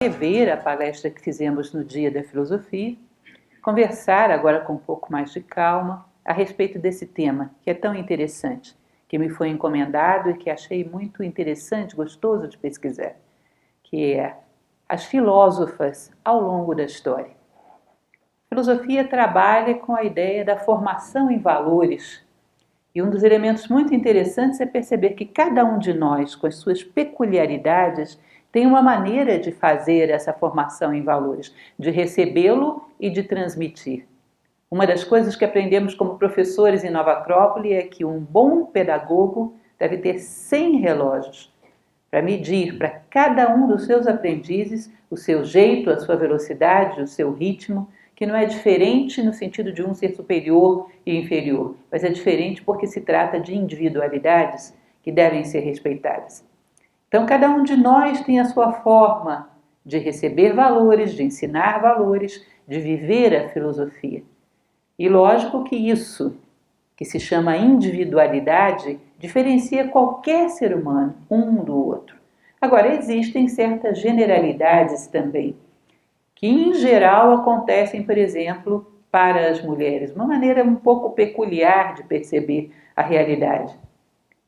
rever a palestra que fizemos no Dia da Filosofia, conversar agora com um pouco mais de calma a respeito desse tema que é tão interessante, que me foi encomendado e que achei muito interessante, gostoso de pesquisar, que é as filósofas ao longo da história. A filosofia trabalha com a ideia da formação em valores. E um dos elementos muito interessantes é perceber que cada um de nós, com as suas peculiaridades, tem uma maneira de fazer essa formação em valores, de recebê-lo e de transmitir. Uma das coisas que aprendemos como professores em Nova Acrópole é que um bom pedagogo deve ter 100 relógios para medir para cada um dos seus aprendizes o seu jeito, a sua velocidade, o seu ritmo, que não é diferente no sentido de um ser superior e inferior, mas é diferente porque se trata de individualidades que devem ser respeitadas. Então, cada um de nós tem a sua forma de receber valores, de ensinar valores, de viver a filosofia. E lógico que isso, que se chama individualidade, diferencia qualquer ser humano um do outro. Agora, existem certas generalidades também, que em geral acontecem, por exemplo, para as mulheres, uma maneira um pouco peculiar de perceber a realidade.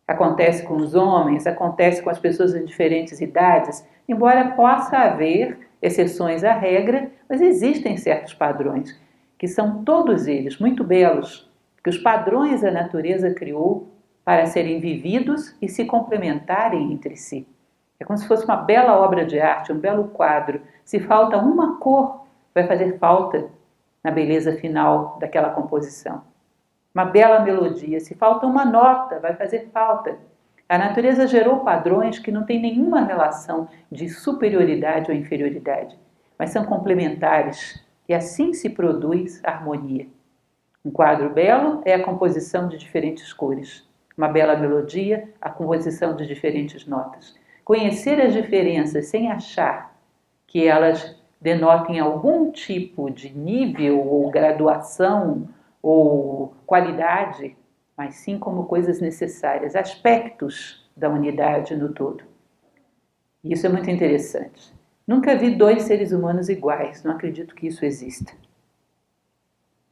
Acontece com os homens, acontece com as pessoas em diferentes idades, embora possa haver exceções à regra, mas existem certos padrões, que são todos eles muito belos, que os padrões a natureza criou para serem vividos e se complementarem entre si. É como se fosse uma bela obra de arte, um belo quadro. Se falta uma cor, vai fazer falta na beleza final daquela composição. Uma bela melodia, se falta uma nota, vai fazer falta. A natureza gerou padrões que não têm nenhuma relação de superioridade ou inferioridade, mas são complementares, e assim se produz harmonia. Um quadro belo é a composição de diferentes cores. Uma bela melodia, a composição de diferentes notas. Conhecer as diferenças sem achar que elas denotem algum tipo de nível ou graduação ou qualidade, mas sim como coisas necessárias, aspectos da unidade no todo. E isso é muito interessante. Nunca vi dois seres humanos iguais, não acredito que isso exista.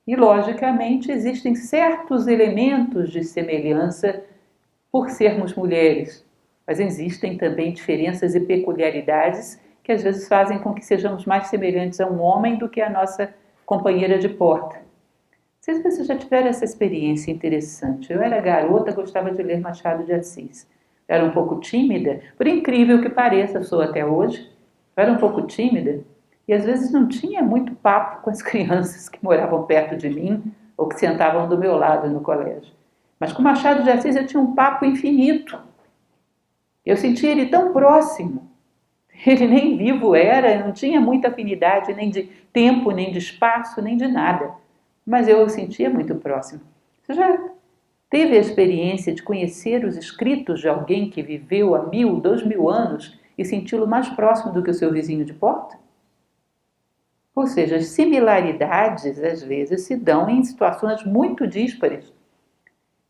E, logicamente, existem certos elementos de semelhança por sermos mulheres, mas existem também diferenças e peculiaridades que às vezes fazem com que sejamos mais semelhantes a um homem do que a nossa companheira de porta. Não sei se vocês já tiveram essa experiência interessante. Eu era garota, gostava de ler Machado de Assis. Era um pouco tímida, por incrível que pareça, sou até hoje. Eu era um pouco tímida e às vezes não tinha muito papo com as crianças que moravam perto de mim ou que sentavam do meu lado no colégio. Mas com Machado de Assis eu tinha um papo infinito. Eu sentia ele tão próximo. Ele nem vivo era, não tinha muita afinidade nem de tempo, nem de espaço, nem de nada. Mas eu o sentia muito próximo. Você já teve a experiência de conhecer os escritos de alguém que viveu há 1000, 2000 anos e senti-lo mais próximo do que o seu vizinho de porta? Ou seja, as similaridades, às vezes, se dão em situações muito díspares.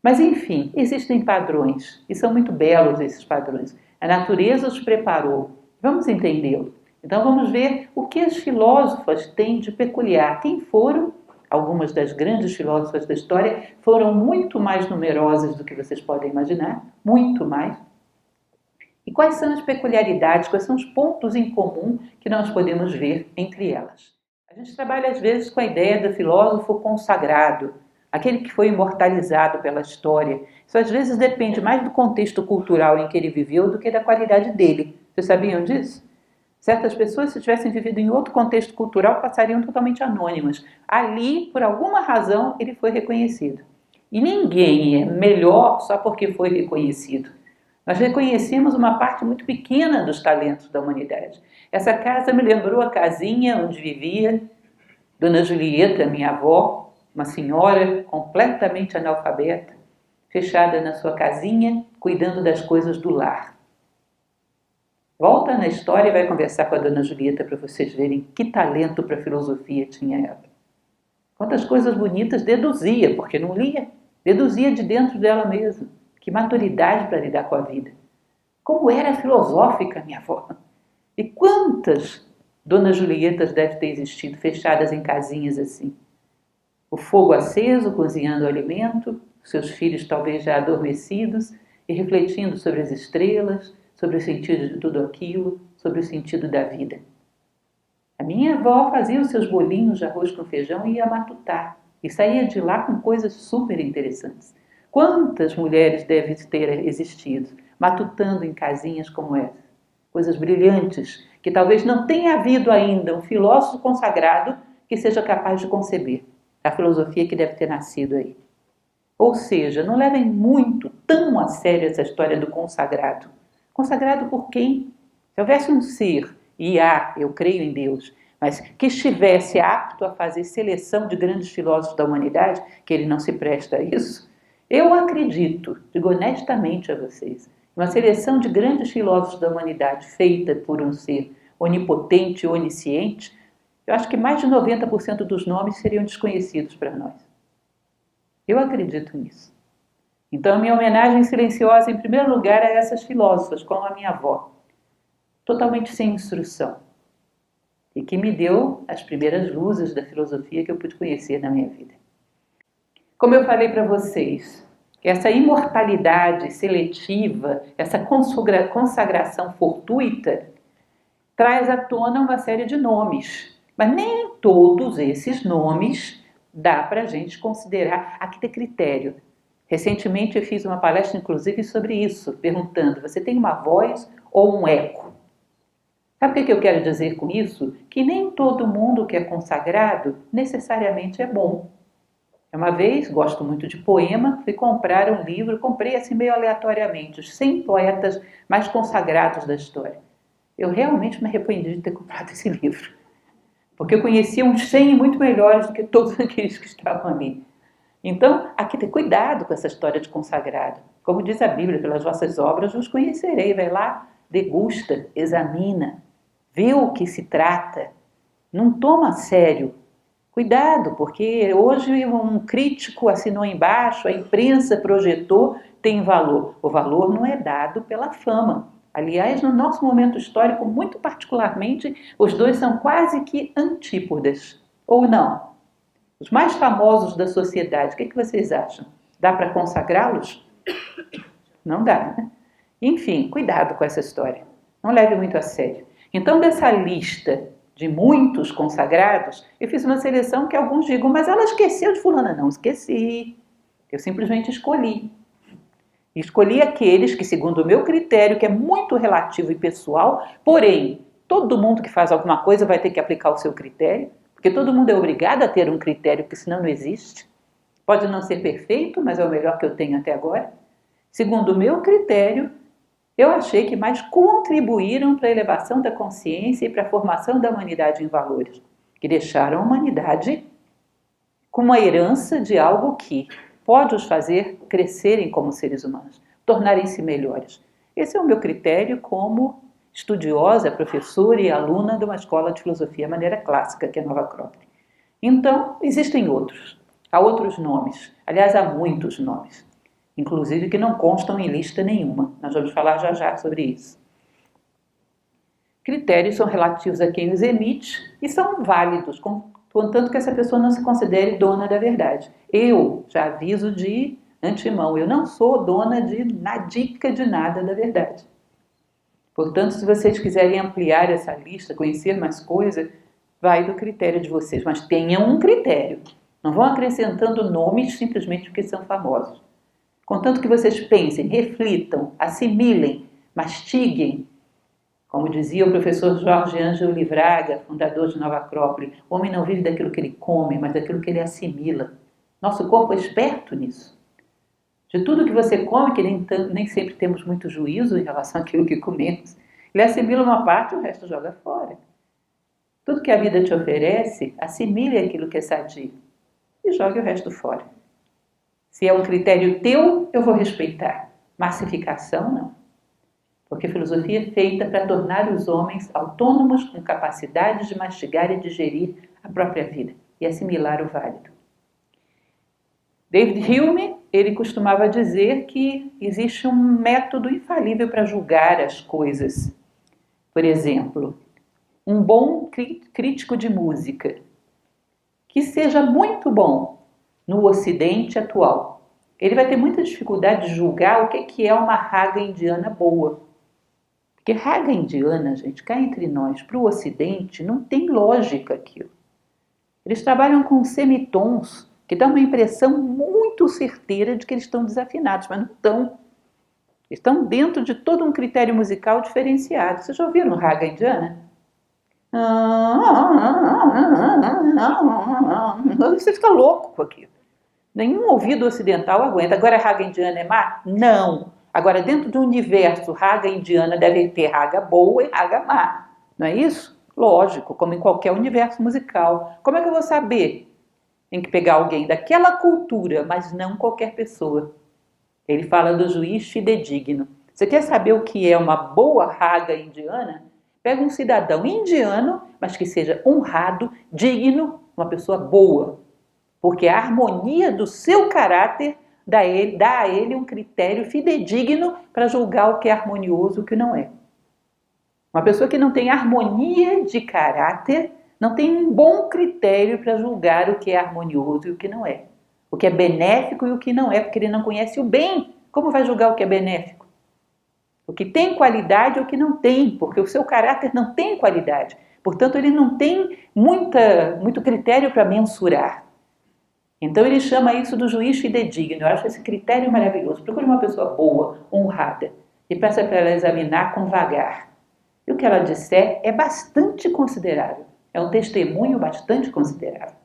Mas, enfim, existem padrões, e são muito belos esses padrões. A natureza os preparou. Vamos entendê-lo. Então, vamos ver o que as filósofas têm de peculiar. Quem foram? Algumas das grandes filósofas da história foram muito mais numerosas do que vocês podem imaginar, muito mais. E quais são as peculiaridades, quais são os pontos em comum que nós podemos ver entre elas? A gente trabalha às vezes com a ideia do filósofo consagrado, aquele que foi imortalizado pela história. Isso às vezes depende mais do contexto cultural em que ele viveu do que da qualidade dele. Vocês sabiam disso? Certas pessoas, se tivessem vivido em outro contexto cultural, passariam totalmente anônimas. Ali, por alguma razão, ele foi reconhecido. E ninguém é melhor só porque foi reconhecido. Nós reconhecemos uma parte muito pequena dos talentos da humanidade. Essa casa me lembrou a casinha onde vivia Dona Julieta, minha avó, uma senhora completamente analfabeta, fechada na sua casinha, cuidando das coisas do lar. Volta na história e vai conversar com a Dona Julieta para vocês verem que talento para a filosofia tinha ela. Quantas coisas bonitas deduzia, porque não lia, deduzia de dentro dela mesma. Que maturidade para lidar com a vida. Como era filosófica minha avó. E quantas Dona Julietas deve ter existido, fechadas em casinhas assim. O fogo aceso, cozinhando o alimento, seus filhos talvez já adormecidos e refletindo sobre as estrelas, sobre o sentido de tudo aquilo, sobre o sentido da vida. A minha avó fazia os seus bolinhos de arroz com feijão e ia matutar, e saía de lá com coisas super interessantes. Quantas mulheres devem ter existido, matutando em casinhas como essa? Coisas brilhantes, que talvez não tenha havido ainda um filósofo consagrado que seja capaz de conceber a filosofia que deve ter nascido aí. Ou seja, não levem muito, tão a sério essa história do consagrado. Consagrado por quem? Se houvesse um ser, e eu creio em Deus, mas que estivesse apto a fazer seleção de grandes filósofos da humanidade, que ele não se presta a isso, eu acredito, digo honestamente a vocês, uma seleção de grandes filósofos da humanidade feita por um ser onipotente e onisciente, eu acho que mais de 90% dos nomes seriam desconhecidos para nós. Eu acredito nisso. Então, minha homenagem silenciosa, em primeiro lugar, a essas filósofas, como a minha avó, totalmente sem instrução, e que me deu as primeiras luzes da filosofia que eu pude conhecer na minha vida. Como eu falei para vocês, essa imortalidade seletiva, essa consagração fortuita, traz à tona uma série de nomes, mas nem todos esses nomes dá para a gente considerar, aqui ter critério. Recentemente eu fiz uma palestra, inclusive, sobre isso, perguntando, você tem uma voz ou um eco? Sabe o que eu quero dizer com isso? Que nem todo mundo que é consagrado necessariamente é bom. Uma vez, gosto muito de poema, fui comprar um livro, comprei assim meio aleatoriamente, os 100 poetas mais consagrados da história. Eu realmente me arrependi de ter comprado esse livro, porque eu conhecia uns 100 muito melhores do que todos aqueles que estavam ali. Então, há que ter cuidado com essa história de consagrado. Como diz a Bíblia, pelas vossas obras os conhecerei. Vai lá, degusta, examina, vê o que se trata. Não toma a sério. Cuidado, porque hoje um crítico assinou embaixo, a imprensa projetou, tem valor. O valor não é dado pela fama. Aliás, no nosso momento histórico, muito particularmente, os dois são quase que antípodas. Ou não? Os mais famosos da sociedade, o que vocês acham? Dá para consagrá-los? Não dá, né? Enfim, cuidado com essa história. Não leve muito a sério. Então, dessa lista de muitos consagrados, eu fiz uma seleção que alguns digam, mas ela esqueceu de fulana. Não esqueci. Eu simplesmente escolhi. Escolhi aqueles que, segundo o meu critério, que é muito relativo e pessoal, porém, todo mundo que faz alguma coisa vai ter que aplicar o seu critério, porque todo mundo é obrigado a ter um critério, porque senão não existe. Pode não ser perfeito, mas é o melhor que eu tenho até agora. Segundo o meu critério, eu achei que mais contribuíram para a elevação da consciência e para a formação da humanidade em valores, que deixaram a humanidade com uma herança de algo que pode os fazer crescerem como seres humanos, tornarem-se melhores. Esse é o meu critério como estudiosa, professora e aluna de uma escola de filosofia maneira clássica, que é Nova Acrópole. Então, existem outros. Há outros nomes. Aliás, há muitos nomes. Inclusive que não constam em lista nenhuma. Nós vamos falar já já sobre isso. Critérios são relativos a quem os emite e são válidos, contanto que essa pessoa não se considere dona da verdade. Eu já aviso de antemão, eu não sou dona de nadica de nada da verdade. Portanto, se vocês quiserem ampliar essa lista, conhecer mais coisas, vai do critério de vocês, mas tenham um critério. Não vão acrescentando nomes simplesmente porque são famosos. Contanto que vocês pensem, reflitam, assimilem, mastiguem. Como dizia o professor Jorge Ângelo Livraga, fundador de Nova Acrópole, o homem não vive daquilo que ele come, mas daquilo que ele assimila. Nosso corpo é esperto nisso. De tudo que você come, que nem sempre temos muito juízo em relação àquilo que comemos, ele assimila uma parte e o resto joga fora. Tudo que a vida te oferece, assimile aquilo que é sadio e jogue o resto fora. Se é um critério teu, eu vou respeitar. Massificação, não. Porque a filosofia é feita para tornar os homens autônomos com capacidade de mastigar e digerir a própria vida e assimilar o válido. David Hume, ele costumava dizer que existe um método infalível para julgar as coisas. Por exemplo, um bom crítico de música, que seja muito bom no Ocidente atual, ele vai ter muita dificuldade de julgar o que é uma raga indiana boa. Porque raga indiana, gente, cá entre nós, para o Ocidente, não tem lógica aquilo. Eles trabalham com semitons que dão uma impressão muito certeira de que eles estão desafinados, mas não estão. Estão dentro de todo um critério musical diferenciado. Vocês já ouviram raga indiana? Você fica louco com aquilo. Nenhum ouvido ocidental aguenta. Agora, raga indiana é má? Não. Agora, dentro do universo raga indiana deve ter raga boa e raga má. Não é isso? Lógico, como em qualquer universo musical. Como é que eu vou saber? Tem que pegar alguém daquela cultura, mas não qualquer pessoa. Ele fala do juiz fidedigno. Você quer saber o que é uma boa raga indiana? Pega um cidadão indiano, mas que seja honrado, digno, uma pessoa boa. Porque a harmonia do seu caráter dá a ele um critério fidedigno para julgar o que é harmonioso e o que não é. Uma pessoa que não tem harmonia de caráter não tem um bom critério para julgar o que é harmonioso e o que não é. O que é benéfico e o que não é, porque ele não conhece o bem. Como vai julgar o que é benéfico? O que tem qualidade ou o que não tem, porque o seu caráter não tem qualidade. Portanto, ele não tem muito critério para mensurar. Então, ele chama isso do juiz fidedigno. Eu acho esse critério maravilhoso. Procure uma pessoa boa, honrada, e peça para ela examinar com vagar. E o que ela disser é bastante considerável. É um testemunho bastante considerável.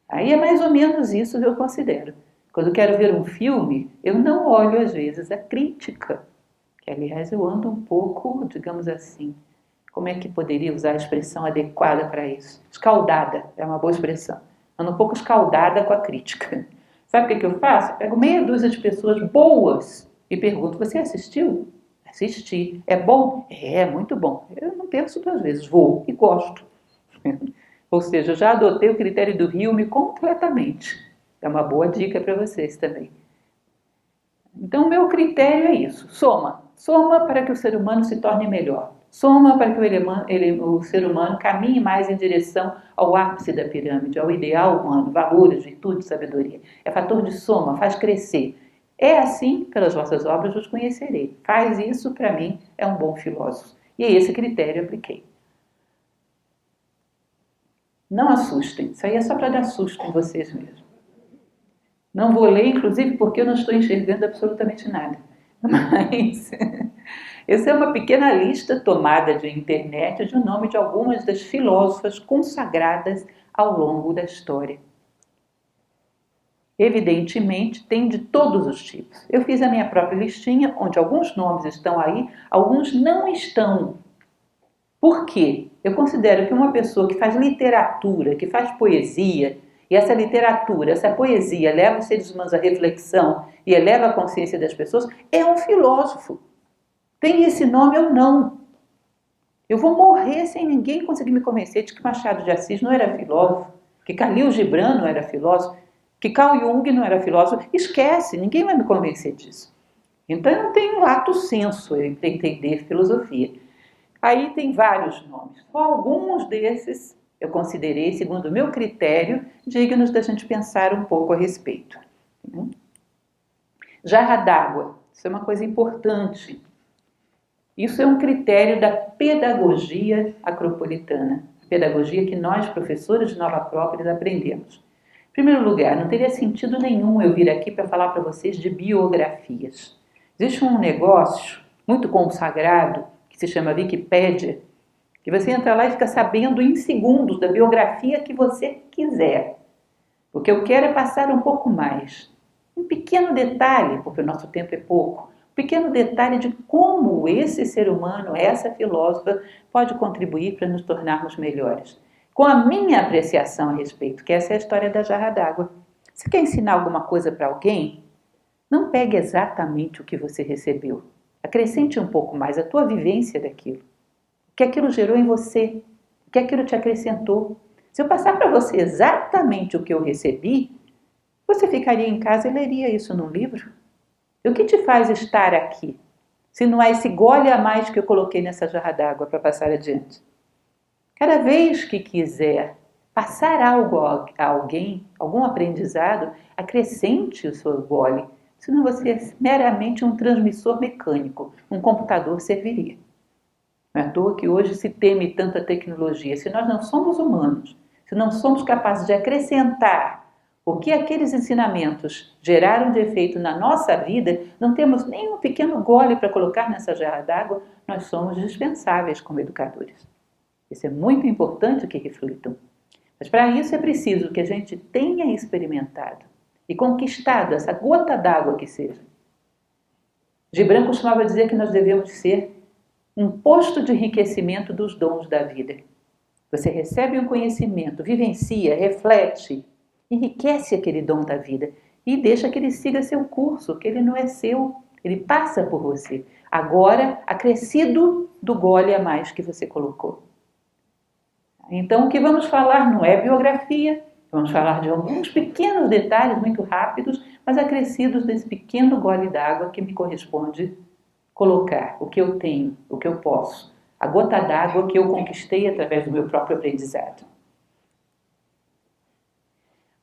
Aí é mais ou menos isso que eu considero. Quando eu quero ver um filme, eu não olho às vezes a crítica. Que, aliás, eu ando um pouco, digamos assim, como é que poderia usar a expressão adequada para isso? Escaldada, é uma boa expressão. Ando um pouco escaldada com a crítica. Sabe o que eu faço? Eu pego meia dúzia de pessoas boas e pergunto, você assistiu? Assisti. É bom? É, muito bom. Eu não penso duas vezes, vou e gosto. Ou seja, eu já adotei o critério do Hume completamente. É uma boa dica para vocês também. Então, o meu critério é isso. Soma. Soma para que o ser humano se torne melhor. Soma para que o ser humano caminhe mais em direção ao ápice da pirâmide, ao ideal humano, valores, virtude, sabedoria. É fator de soma, faz crescer. É assim, pelas vossas obras vos conhecerei. Faz isso, para mim, é um bom filósofo. E esse critério eu apliquei. Não assustem, isso aí é só para dar susto em vocês mesmos. Não vou ler, inclusive, porque eu não estou enxergando absolutamente nada. Mas essa é uma pequena lista tomada de internet de nome de algumas das filósofas consagradas ao longo da história. Evidentemente, tem de todos os tipos. Eu fiz a minha própria listinha, onde alguns nomes estão aí, alguns não estão. Por quê? Eu considero que uma pessoa que faz literatura, que faz poesia, e essa literatura, essa poesia leva os seres humanos à reflexão e eleva a consciência das pessoas, é um filósofo. Tem esse nome ou não. Eu vou morrer sem ninguém conseguir me convencer de que Machado de Assis não era filósofo, que Khalil Gibran não era filósofo, que Carl Jung não era filósofo. Esquece, ninguém vai me convencer disso. Então eu não tenho lato senso para entender filosofia. Aí tem vários nomes. Só alguns desses eu considerei, segundo o meu critério, dignos da gente pensar um pouco a respeito. Jarra d'água, isso é uma coisa importante. Isso é um critério da pedagogia acropolitana, a pedagogia que nós, professores de Nova Acrópolis, aprendemos. Em primeiro lugar, não teria sentido nenhum eu vir aqui para falar para vocês de biografias. Existe um negócio muito consagrado que se chama Wikipédia, que você entra lá e fica sabendo em segundos da biografia que você quiser. O que eu quero é passar um pouco mais. Um pequeno detalhe, porque o nosso tempo é pouco, um pequeno detalhe de como esse ser humano, essa filósofa, pode contribuir para nos tornarmos melhores. Com a minha apreciação a respeito, que essa é a história da jarra d'água. Você quer ensinar alguma coisa para alguém? Não pegue exatamente o que você recebeu. Acrescente um pouco mais a tua vivência daquilo. O que aquilo gerou em você, o que aquilo te acrescentou. Se eu passar para você exatamente o que eu recebi, você ficaria em casa e leria isso num livro? E o que te faz estar aqui, se não é esse gole a mais que eu coloquei nessa jarra d'água para passar adiante? Cada vez que quiser passar algo a alguém, algum aprendizado, acrescente o seu gole. Senão você é meramente um transmissor mecânico. Um computador serviria. Não é à toa que hoje se teme tanta tecnologia. Se nós não somos humanos, se não somos capazes de acrescentar o que aqueles ensinamentos geraram de efeito na nossa vida, não temos nem um pequeno gole para colocar nessa jarra d'água, nós somos dispensáveis como educadores. Isso é muito importante que reflitam. Mas para isso é preciso que a gente tenha experimentado e conquistado essa gota d'água que seja. Gibran costumava dizer que nós devemos ser um posto de enriquecimento dos dons da vida. Você recebe um conhecimento, vivencia, reflete, enriquece aquele dom da vida e deixa que ele siga seu curso, que ele não é seu, ele passa por você. Agora, acrescido do gole a mais que você colocou. Então, o que vamos falar não é biografia, vamos falar de alguns pequenos detalhes muito rápidos, mas acrescidos desse pequeno gole d'água que me corresponde colocar o que eu tenho, o que eu posso, a gota d'água que eu conquistei através do meu próprio aprendizado.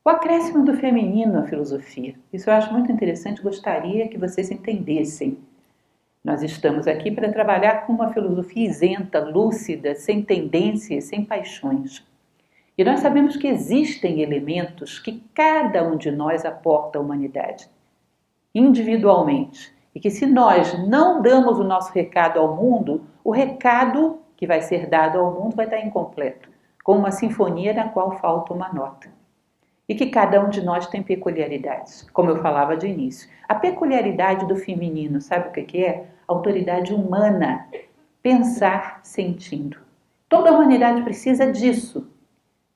O acréscimo do feminino à filosofia. Isso eu acho muito interessante, gostaria que vocês entendessem. Nós estamos aqui para trabalhar com uma filosofia isenta, lúcida, sem tendências, sem paixões. E nós sabemos que existem elementos que cada um de nós aporta à humanidade, individualmente. E que se nós não damos o nosso recado ao mundo, o recado que vai ser dado ao mundo vai estar incompleto, como uma sinfonia na qual falta uma nota. E que cada um de nós tem peculiaridades, como eu falava de início. A peculiaridade do feminino, sabe o que é? Autoridade humana, pensar sentindo. Toda a humanidade precisa disso,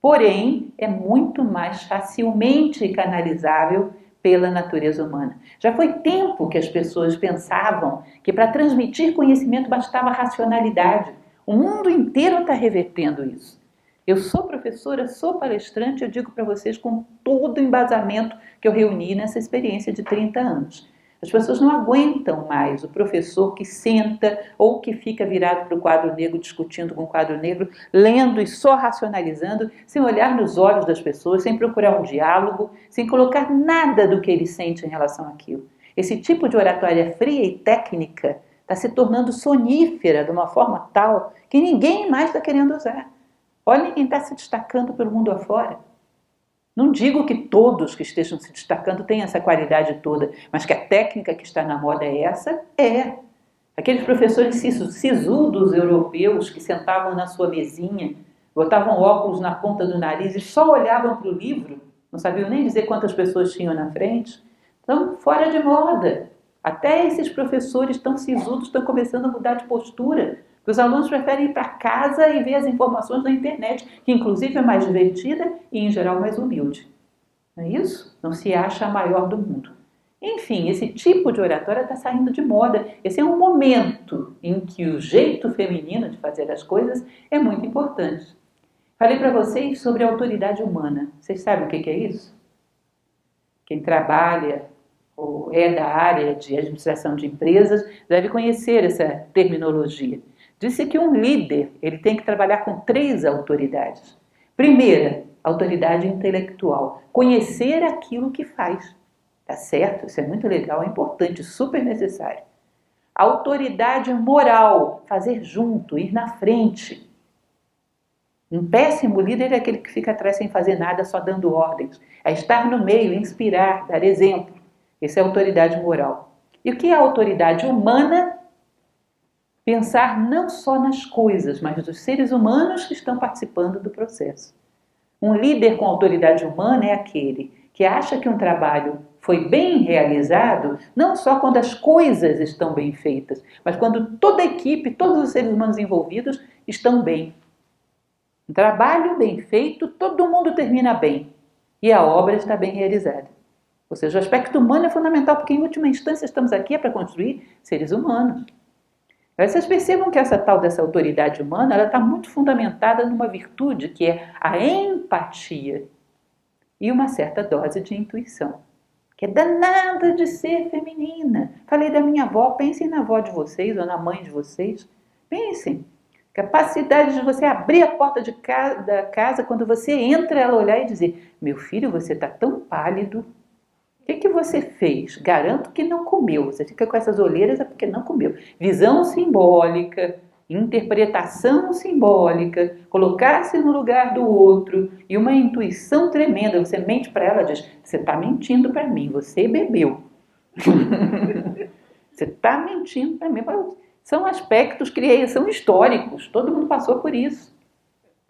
porém é muito mais facilmente canalizável pela natureza humana. Já foi tempo que as pessoas pensavam que para transmitir conhecimento bastava racionalidade. O mundo inteiro está revertendo isso. Eu sou professora, sou palestrante, eu digo para vocês com todo o embasamento que eu reuni nessa experiência de 30 anos. As pessoas não aguentam mais o professor que senta ou que fica virado para o quadro negro, discutindo com o quadro negro, lendo e só racionalizando, sem olhar nos olhos das pessoas, sem procurar um diálogo, sem colocar nada do que ele sente em relação àquilo. Esse tipo de oratória fria e técnica está se tornando sonífera de uma forma tal que ninguém mais está querendo usar. Olha quem está se destacando pelo mundo afora. Não digo que todos que estejam se destacando tenham essa qualidade toda, mas que a técnica que está na moda é essa, é. Aqueles professores sisudos europeus que sentavam na sua mesinha, botavam óculos na ponta do nariz e só olhavam para o livro, não sabiam nem dizer quantas pessoas tinham na frente, estão fora de moda. Até esses professores tão sisudos estão começando a mudar de postura. Os alunos preferem ir para casa e ver as informações na internet, que inclusive é mais divertida e em geral mais humilde. Não é isso? Não se acha a maior do mundo. Enfim, esse tipo de oratória está saindo de moda. Esse é um momento em que o jeito feminino de fazer as coisas é muito importante. Falei para vocês sobre a autoridade humana. Vocês sabem o que é isso? Quem trabalha ou é da área de administração de empresas deve conhecer essa terminologia. Disse que um líder ele tem que trabalhar com 3 autoridades. Primeira, autoridade intelectual. Conhecer aquilo que faz. Tá certo? Isso é muito legal, é importante, super necessário. Autoridade moral. Fazer junto, ir na frente. Um péssimo líder é aquele que fica atrás sem fazer nada, só dando ordens. É estar no meio, inspirar, dar exemplo. Essa é a autoridade moral. E o que é a autoridade humana? Pensar não só nas coisas, mas dos seres humanos que estão participando do processo. Um líder com autoridade humana é aquele que acha que um trabalho foi bem realizado, não só quando as coisas estão bem feitas, mas quando toda a equipe, todos os seres humanos envolvidos estão bem. Um trabalho bem feito, todo mundo termina bem e a obra está bem realizada. Ou seja, o aspecto humano é fundamental, porque em última instância estamos aqui para construir seres humanos. Vocês percebam que essa tal dessa autoridade humana, ela está muito fundamentada numa virtude que é a empatia e uma certa dose de intuição, que é danada de ser feminina. Falei da minha avó, pensem na avó de vocês ou na mãe de vocês. Pensem, Capacidade de você abrir a porta da casa, quando você entra, ela olhar e dizer: meu filho, você está tão pálido. O que você fez? Garanto que não comeu. Você fica com essas olheiras é porque não comeu. Visão simbólica, interpretação simbólica, colocar-se no lugar do outro e uma intuição tremenda. Você mente para ela e diz: você está mentindo para mim, você bebeu. Você está mentindo para mim. São aspectos que são históricos, todo mundo passou por isso.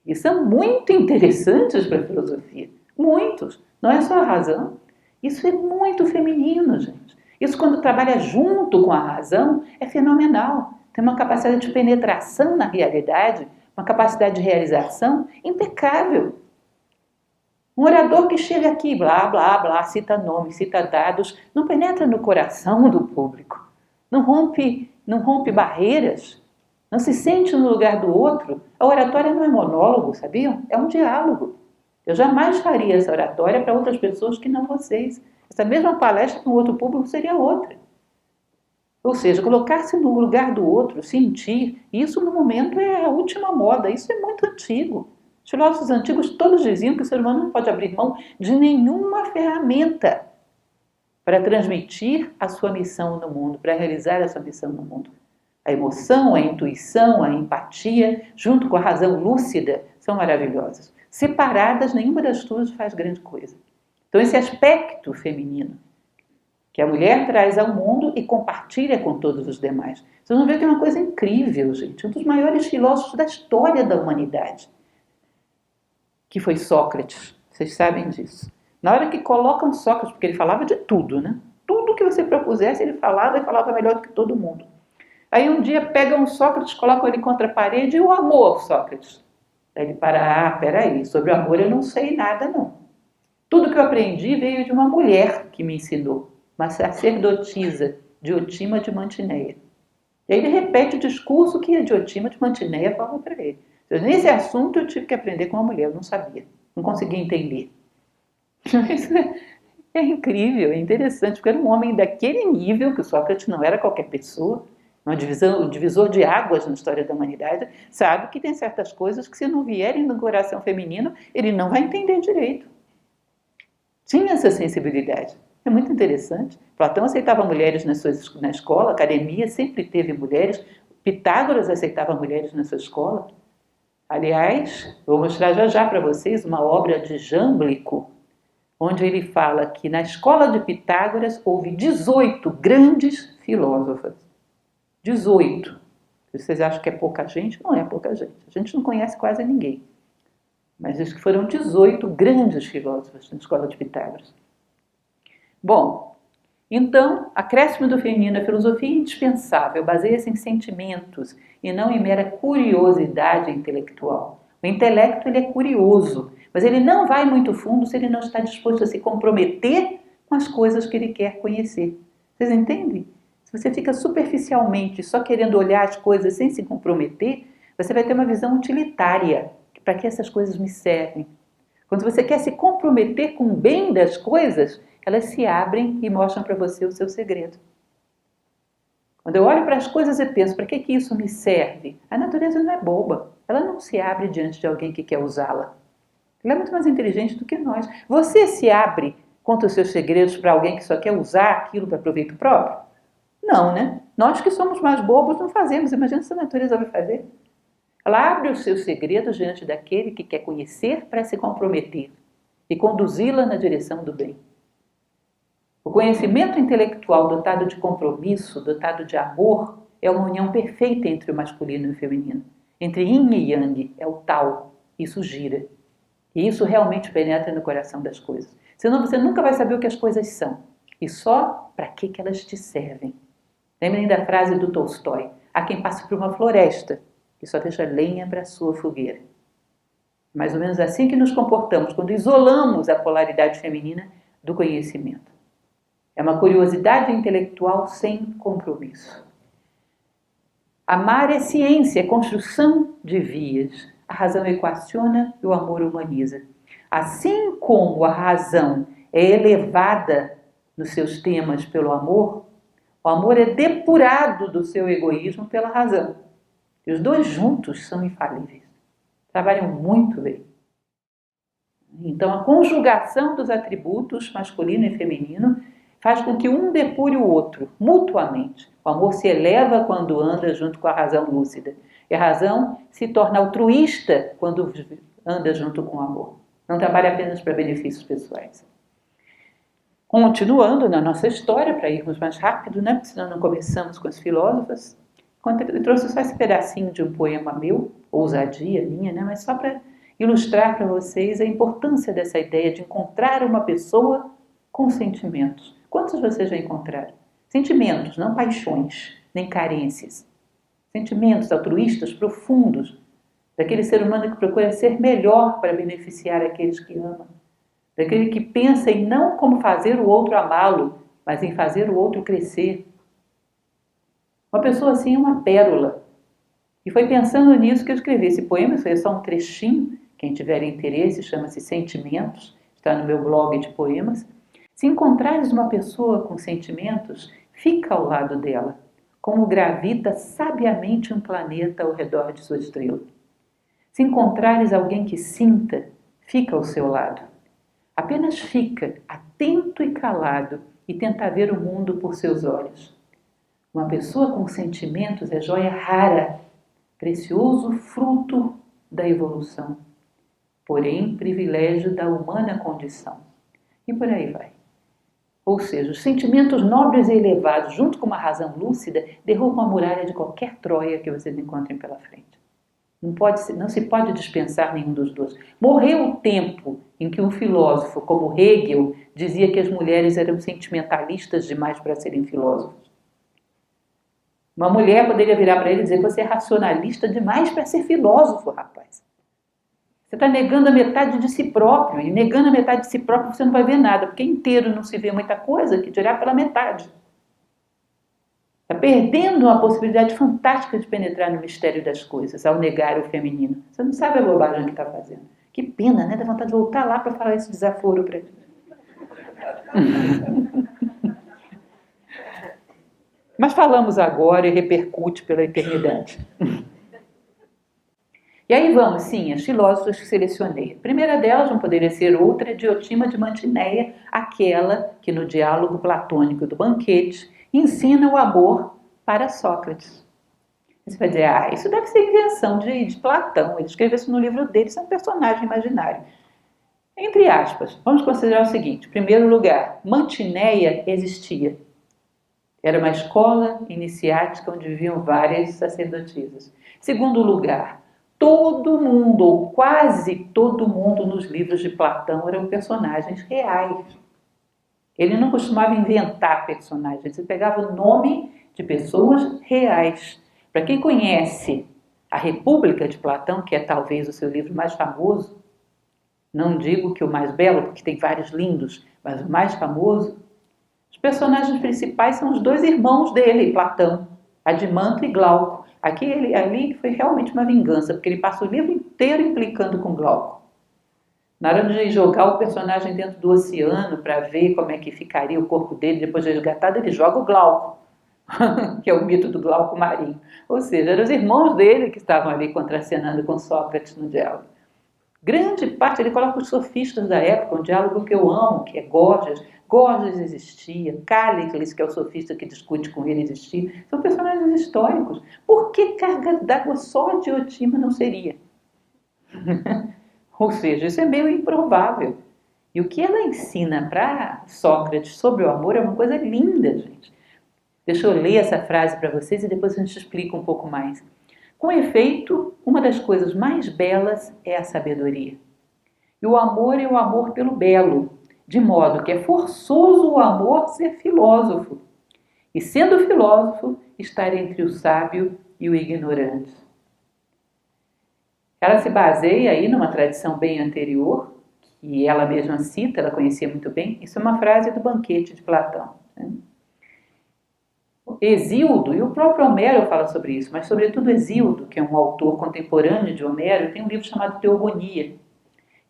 E são muito interessantes para a filosofia. Muitos. Não é só a razão. Isso é muito feminino, gente. Isso, quando trabalha junto com a razão, é fenomenal. Tem uma capacidade de penetração na realidade, uma capacidade de realização impecável. Um orador que chega aqui, blá, blá, blá, cita nomes, cita dados, não penetra no coração do público, não rompe barreiras, não se sente no lugar do outro. A oratória não é monólogo, sabiam? É um diálogo. Eu jamais faria essa oratória para outras pessoas que não vocês. Essa mesma palestra para um outro público seria outra. Ou seja, colocar-se no lugar do outro, sentir, isso no momento é a última moda, isso é muito antigo. Os filósofos antigos todos diziam que o ser humano não pode abrir mão de nenhuma ferramenta para transmitir a sua missão no mundo, para realizar a sua missão no mundo. A emoção, a intuição, a empatia, junto com a razão lúcida, são maravilhosas. Separadas, nenhuma das duas faz grande coisa. Então, esse aspecto feminino que a mulher traz ao mundo e compartilha com todos os demais. Vocês vão ver que é uma coisa incrível, gente. Um dos maiores filósofos da história da humanidade, que foi Sócrates. Vocês sabem disso. Na hora que colocam Sócrates, porque ele falava de tudo, né? Tudo que você propusesse, ele falava e falava melhor do que todo mundo. Aí um dia pegam Sócrates, colocam ele contra a parede e o amor, Sócrates. Aí ele para, peraí, sobre o amor eu não sei nada, não. Tudo que eu aprendi veio de uma mulher que me ensinou, uma sacerdotisa, Diotima de Mantineia. E aí ele repete o discurso que a Diotima de Mantineia falou para ele. Então, nesse assunto eu tive que aprender com uma mulher, eu não sabia, não conseguia entender. Isso é incrível, é interessante, porque era um homem daquele nível, que o Sócrates não era qualquer pessoa, um divisor de águas na história da humanidade, sabe que tem certas coisas que, se não vierem no coração feminino, ele não vai entender direito. Tinha essa sensibilidade. É muito interessante. Platão aceitava mulheres na escola, a academia sempre teve mulheres, Pitágoras aceitava mulheres na sua escola. Aliás, vou mostrar já para vocês uma obra de Jâmblico, onde ele fala que na escola de Pitágoras houve 18 grandes filósofas. 18. Se vocês acham que é pouca gente, não é pouca gente. A gente não conhece quase ninguém. Mas diz que foram 18 grandes filósofos na escola de Pitágoras. Bom, então, acréscimo do feminino à filosofia é indispensável, baseia-se em sentimentos e não em mera curiosidade intelectual. O intelecto ele é curioso, mas ele não vai muito fundo se ele não está disposto a se comprometer com as coisas que ele quer conhecer. Vocês entendem? Se você fica superficialmente só querendo olhar as coisas sem se comprometer, você vai ter uma visão utilitária. Para que essas coisas me servem? Quando você quer se comprometer com o bem das coisas, elas se abrem e mostram para você o seu segredo. Quando eu olho para as coisas e penso, para que isso me serve? A natureza não é boba. Ela não se abre diante de alguém que quer usá-la. Ela é muito mais inteligente do que nós. Você se abre, conta os seus segredos para alguém que só quer usar aquilo para proveito próprio? Não, né? Nós que somos mais bobos não fazemos. Imagina se a natureza vai fazer. Ela abre os seus segredos diante daquele que quer conhecer para se comprometer e conduzi-la na direção do bem. O conhecimento intelectual dotado de compromisso, dotado de amor, é uma união perfeita entre o masculino e o feminino. Entre yin e yang, é o tal. Isso gira. E isso realmente penetra no coração das coisas. Senão você nunca vai saber o que as coisas são. E só para que elas te servem. Lembrem da frase do Tolstói: há quem passe por uma floresta e só deixa lenha para a sua fogueira. Mais ou menos assim que nos comportamos quando isolamos a polaridade feminina do conhecimento. É uma curiosidade intelectual sem compromisso. Amar é ciência, é construção de vias. A razão equaciona e o amor humaniza. Assim como a razão é elevada nos seus temas pelo amor, o amor é depurado do seu egoísmo pela razão. E os dois juntos são infalíveis. Trabalham muito bem. Então, a conjugação dos atributos masculino e feminino faz com que um depure o outro, mutuamente. O amor se eleva quando anda junto com a razão lúcida. E a razão se torna altruísta quando anda junto com o amor. Não trabalha apenas para benefícios pessoais. Continuando na nossa história, para irmos mais rápido, né? Porque senão não começamos com as filósofas. Eu trouxe só esse pedacinho de um poema meu, ousadia minha, né? Mas só para ilustrar para vocês a importância dessa ideia de encontrar uma pessoa com sentimentos. Quantos vocês já encontraram? Sentimentos, não paixões, nem carências. Sentimentos altruístas profundos, daquele ser humano que procura ser melhor para beneficiar aqueles que ama. Daquele que pensa em não como fazer o outro amá-lo, mas em fazer o outro crescer. Uma pessoa assim é uma pérola. E foi pensando nisso que eu escrevi esse poema, isso é só um trechinho, quem tiver interesse, chama-se Sentimentos, está no meu blog de poemas. Se encontrares uma pessoa com sentimentos, fica ao lado dela, como gravita sabiamente um planeta ao redor de sua estrela. Se encontrares alguém que sinta, fica ao seu lado. Apenas fica, atento e calado, e tenta ver o mundo por seus olhos. Uma pessoa com sentimentos é joia rara, precioso fruto da evolução, porém privilégio da humana condição. E por aí vai. Ou seja, os sentimentos nobres e elevados, junto com uma razão lúcida, derrubam a muralha de qualquer Troia que vocês encontrem pela frente. Não se pode dispensar nenhum dos dois. Morreu o tempo em que um filósofo como Hegel dizia que as mulheres eram sentimentalistas demais para serem filósofos. Uma mulher poderia virar para ele e dizer: você é racionalista demais para ser filósofo, rapaz. Você está negando a metade de si próprio, e negando a metade de si próprio você não vai ver nada, porque inteiro não se vê muita coisa, que dirá pela metade. Está perdendo uma possibilidade fantástica de penetrar no mistério das coisas, ao negar o feminino. Você não sabe a bobagem que está fazendo. Que pena, né? Dá vontade de voltar lá para falar esse desaforo para ele. Mas falamos agora e repercute pela eternidade. E aí vamos, sim, as filósofas que selecionei. A primeira delas não poderia ser outra, Diotima de Mantineia, aquela que no diálogo platônico do banquete ensina o amor para Sócrates. Você vai dizer: isso deve ser invenção de Platão, ele escreveu isso no livro dele, isso é um personagem imaginário. Entre aspas, vamos considerar o seguinte: em primeiro lugar, Mantineia existia. Era uma escola iniciática onde viviam várias sacerdotisas. Segundo lugar, todo mundo, ou quase todo mundo nos livros de Platão eram personagens reais. Ele não costumava inventar personagens, ele pegava o nome de pessoas reais. Para quem conhece A República de Platão, que é talvez o seu livro mais famoso, não digo que o mais belo, porque tem vários lindos, mas o mais famoso, os personagens principais são os dois irmãos dele, Platão, Adimanto e Glauco. Ali foi realmente uma vingança, porque ele passa o livro inteiro implicando com Glauco. Na hora de jogar o personagem dentro do oceano para ver como é que ficaria o corpo dele depois de resgatado, ele joga o Glauco, que é o mito do Glauco marinho. Ou seja, eram os irmãos dele que estavam ali contracenando com Sócrates no diálogo. Grande parte, ele coloca os sofistas da época, um diálogo que eu amo, que é Gorgias. Gorgias existia, Cállicles, que é o sofista que discute com ele, existia. São personagens históricos. Por que carga d'água só Diotima não seria? Ou seja, isso é meio improvável. E o que ela ensina para Sócrates sobre o amor é uma coisa linda, gente. Deixa eu ler essa frase para vocês e depois a gente explica um pouco mais. Com efeito, uma das coisas mais belas é a sabedoria. E o amor é o amor pelo belo, de modo que é forçoso o amor ser filósofo. E sendo filósofo, estar entre o sábio e o ignorante. Ela se baseia aí numa tradição bem anterior, que ela mesma cita, ela conhecia muito bem. Isso é uma frase do Banquete de Platão. Né? Hesíodo, e o próprio Homero fala sobre isso, mas sobretudo Hesíodo, que é um autor contemporâneo de Homero, tem um livro chamado Teogonia.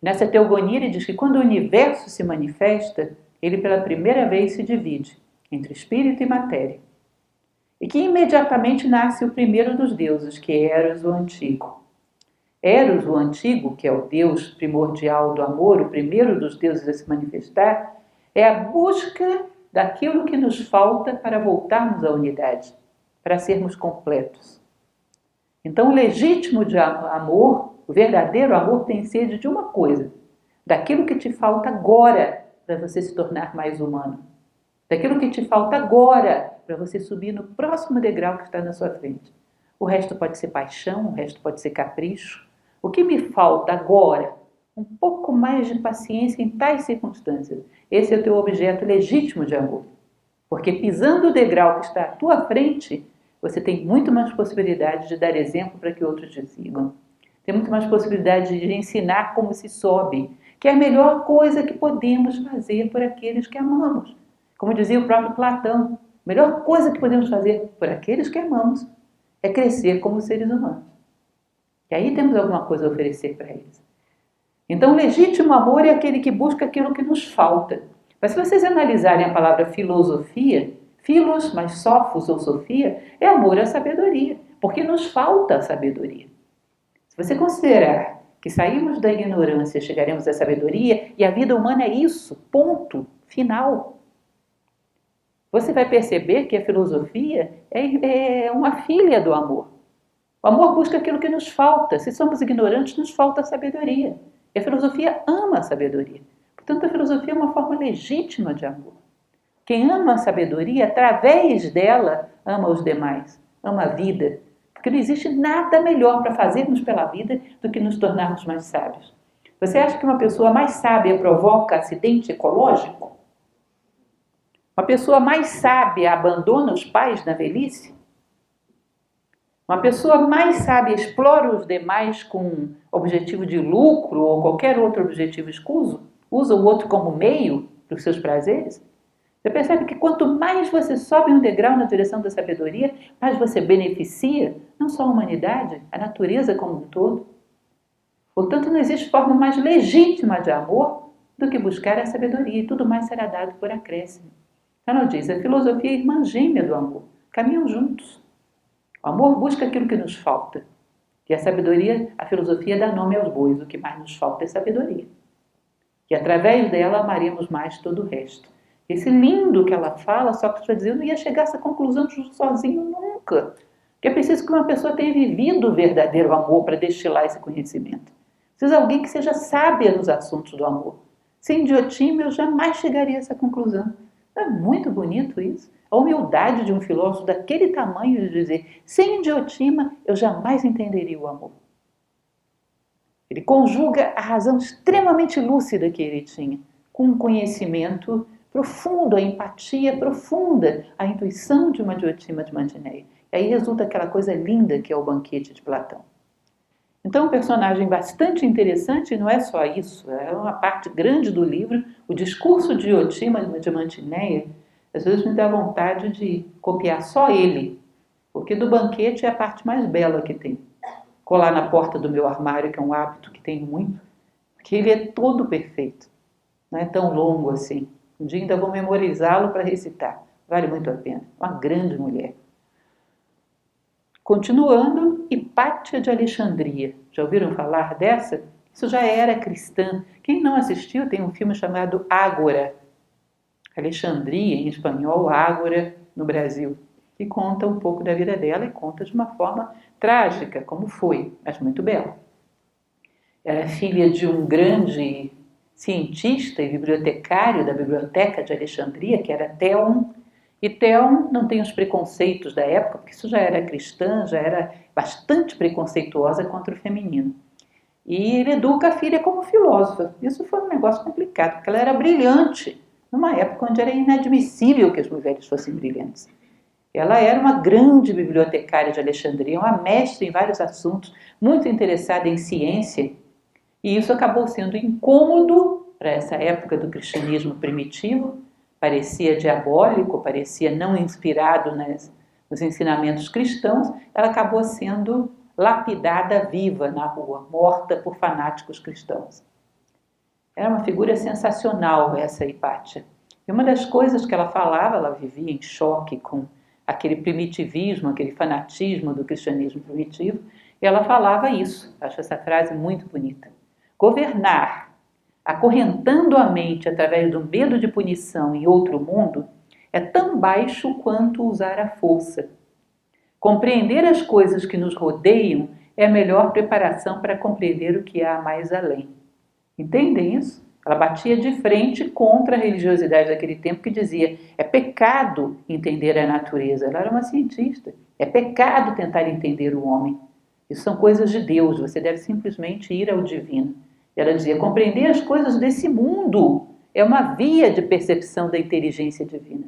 Nessa Teogonia ele diz que quando o universo se manifesta, ele pela primeira vez se divide entre espírito e matéria. e que imediatamente nasce o primeiro dos deuses, que é Eros, o antigo. Eros, o antigo, que é o deus primordial do amor, o primeiro dos deuses a se manifestar, é a busca daquilo que nos falta para voltarmos à unidade, para sermos completos. Então, o legítimo de amor, o verdadeiro amor, tem sede de uma coisa: daquilo que te falta agora para você se tornar mais humano, daquilo que te falta agora para você subir no próximo degrau que está na sua frente. O resto pode ser paixão, o resto pode ser capricho. O que me falta agora? Um pouco mais de paciência em tais circunstâncias. Esse é o teu objeto legítimo de amor. Porque pisando o degrau que está à tua frente, você tem muito mais possibilidade de dar exemplo para que outros te sigam. Tem muito mais possibilidade de ensinar como se sobe, que é a melhor coisa que podemos fazer por aqueles que amamos. Como dizia o próprio Platão, a melhor coisa que podemos fazer por aqueles que amamos é crescer como seres humanos. E aí temos alguma coisa a oferecer para eles. Então, o legítimo amor é aquele que busca aquilo que nos falta. Mas se vocês analisarem a palavra filosofia, filos mais sofos ou sofia, é amor à sabedoria, porque nos falta a sabedoria. Se você considerar que saímos da ignorância e chegaremos à sabedoria, e a vida humana é isso, ponto, final, você vai perceber que a filosofia é uma filha do amor. O amor busca aquilo que nos falta. Se somos ignorantes, nos falta a sabedoria. E a filosofia ama a sabedoria. Portanto, a filosofia é uma forma legítima de amor. Quem ama a sabedoria, através dela, ama os demais, ama a vida. Porque não existe nada melhor para fazermos pela vida do que nos tornarmos mais sábios. Você acha que uma pessoa mais sábia provoca acidente ecológico? Uma pessoa mais sábia abandona os pais na velhice? Uma pessoa mais sábia explora os demais com objetivo de lucro ou qualquer outro objetivo escuso? Usa o outro como meio para os seus prazeres? Você percebe que quanto mais você sobe um degrau na direção da sabedoria, mais você beneficia não só a humanidade, a natureza como um todo. Portanto, não existe forma mais legítima de amor do que buscar a sabedoria, e tudo mais será dado por acréscimo. Ela diz, a filosofia é irmã gêmea do amor, caminham juntos. O amor busca aquilo que nos falta. E a sabedoria, a filosofia dá nome aos bois, o que mais nos falta é sabedoria. E através dela amaremos mais todo o resto. Esse lindo que ela fala, só que está dizendo, não ia chegar a essa conclusão sozinho nunca. Porque é preciso que uma pessoa tenha vivido o verdadeiro amor para destilar esse conhecimento. Precisa de alguém que seja sábia nos assuntos do amor. Sem idiotima, eu jamais chegaria a essa conclusão. É muito bonito isso. A humildade de um filósofo daquele tamanho de dizer, sem idiotima, eu jamais entenderia o amor. Ele conjuga a razão extremamente lúcida que ele tinha, com um conhecimento profundo, a empatia profunda, a intuição de uma Diotima de Mantineia. E aí resulta aquela coisa linda que é o banquete de Platão. Então, um personagem bastante interessante, não é só isso, é uma parte grande do livro, o discurso de Diotima de Mantineia. Às vezes me dá vontade de copiar só ele, porque do banquete é a parte mais bela que tem. Colar na porta do meu armário, que é um hábito que tenho muito, porque ele é todo perfeito. Não é tão longo assim. Um dia ainda vou memorizá-lo para recitar. Vale muito a pena. Uma grande mulher. Continuando, Hipátia de Alexandria. Já ouviram falar dessa? Isso já era cristã. Quem não assistiu, tem um filme chamado Ágora. Alexandria, em espanhol, Ágora, no Brasil, que conta um pouco da vida dela e conta de uma forma trágica, como foi, mas muito bela. Era filha de um grande cientista e bibliotecário da Biblioteca de Alexandria, que era Theon, e Theon não tem os preconceitos da época, porque isso já era cristã, já era bastante preconceituosa contra o feminino. E ele educa a filha como filósofa. Isso foi um negócio complicado, porque ela era brilhante, numa época onde era inadmissível que as mulheres fossem brilhantes. Ela era uma grande bibliotecária de Alexandria, uma mestre em vários assuntos, muito interessada em ciência, e isso acabou sendo incômodo para essa época do cristianismo primitivo, parecia diabólico, parecia não inspirado nos ensinamentos cristãos. Ela acabou sendo lapidada viva na rua, morta por fanáticos cristãos. Era uma figura sensacional essa Hipátia. E uma das coisas que ela falava, ela vivia em choque com aquele primitivismo, aquele fanatismo do cristianismo primitivo, ela falava isso. Acho essa frase muito bonita. Governar, acorrentando a mente através do medo de punição em outro mundo, é tão baixo quanto usar a força. Compreender as coisas que nos rodeiam é a melhor preparação para compreender o que há mais além. Entendem isso? Ela batia de frente contra a religiosidade daquele tempo que dizia: é pecado entender a natureza. Ela era uma cientista. É pecado tentar entender o homem. Isso são coisas de Deus, você deve simplesmente ir ao divino. Ela dizia: compreender as coisas desse mundo é uma via de percepção da inteligência divina.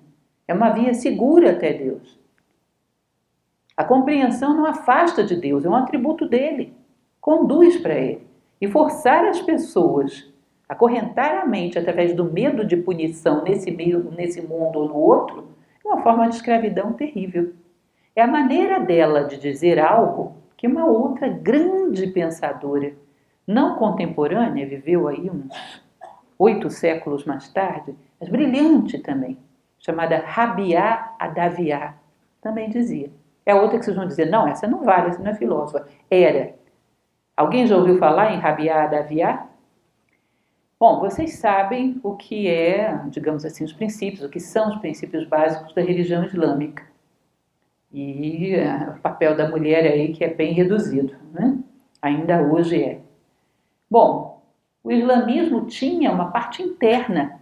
É uma via segura até Deus. A compreensão não afasta de Deus, é um atributo dele. Conduz para ele. E forçar as pessoas a acorrentar a mente através do medo de punição nesse mundo ou no outro é uma forma de escravidão terrível. É a maneira dela de dizer algo que uma outra grande pensadora, não contemporânea, viveu aí uns 8 séculos mais tarde, mas brilhante também, chamada Rabia Adaviá, também dizia. É a outra que vocês vão dizer: não, essa não vale, essa não é filósofa. Era. Alguém já ouviu falar em Rabia Adaviá? Bom, vocês sabem o que é, digamos assim, os princípios, o que são os princípios básicos da religião islâmica. E o papel da mulher aí que é bem reduzido, né? Ainda hoje é. Bom, o islamismo tinha uma parte interna.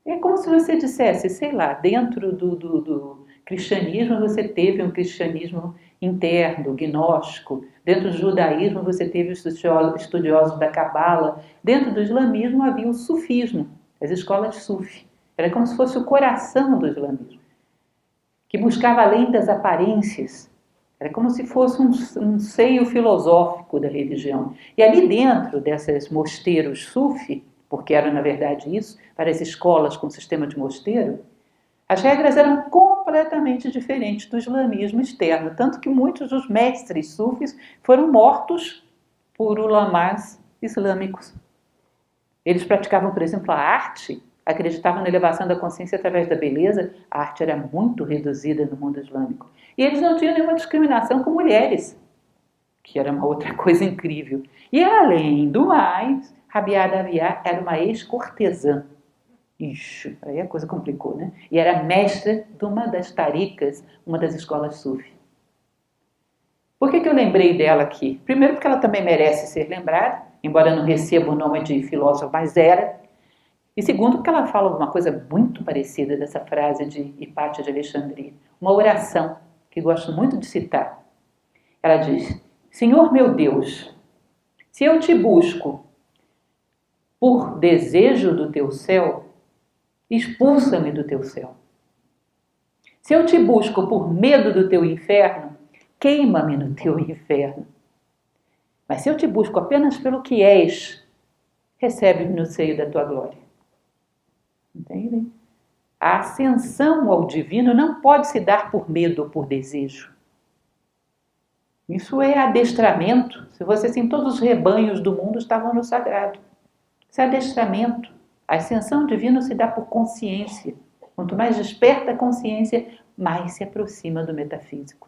É como se você dissesse, sei lá, dentro do cristianismo você teve um cristianismo interno, gnóstico. Dentro do judaísmo você teve os estudiosos da Cabala. Dentro do islamismo havia o sufismo, as escolas sufi. Era como se fosse o coração do islamismo, que buscava além das aparências. Era como se fosse um seio filosófico da religião. E ali dentro desses mosteiros sufi, porque era na verdade isso, para as escolas com sistema de mosteiro, as regras eram completamente diferentes do islamismo externo, tanto que muitos dos mestres sufis foram mortos por ulamás islâmicos. Eles praticavam, por exemplo, a arte, acreditavam na elevação da consciência através da beleza. A arte era muito reduzida no mundo islâmico. E eles não tinham nenhuma discriminação com mulheres, que era uma outra coisa incrível. E além do mais, Rabia Adaviá era uma ex-cortesã. Ixi, aí a coisa complicou, né? E era mestra de uma das taricas, uma das escolas sufi. Por que eu lembrei dela aqui? Primeiro porque ela também merece ser lembrada, embora não receba o nome de filósofa, mas era. E segundo porque ela fala uma coisa muito parecida dessa frase de Hipátia de Alexandria. Uma oração que gosto muito de citar. Ela diz: Senhor meu Deus, se eu te busco por desejo do teu céu, expulsa-me do teu céu. Se eu te busco por medo do teu inferno, queima-me no teu inferno. Mas se eu te busco apenas pelo que és, recebe-me no seio da tua glória. Entendem? A ascensão ao divino não pode se dar por medo ou por desejo. Isso é adestramento. Se você assim, todos os rebanhos do mundo estavam no sagrado. Isso é adestramento. A ascensão divina se dá por consciência. Quanto mais desperta a consciência, mais se aproxima do metafísico.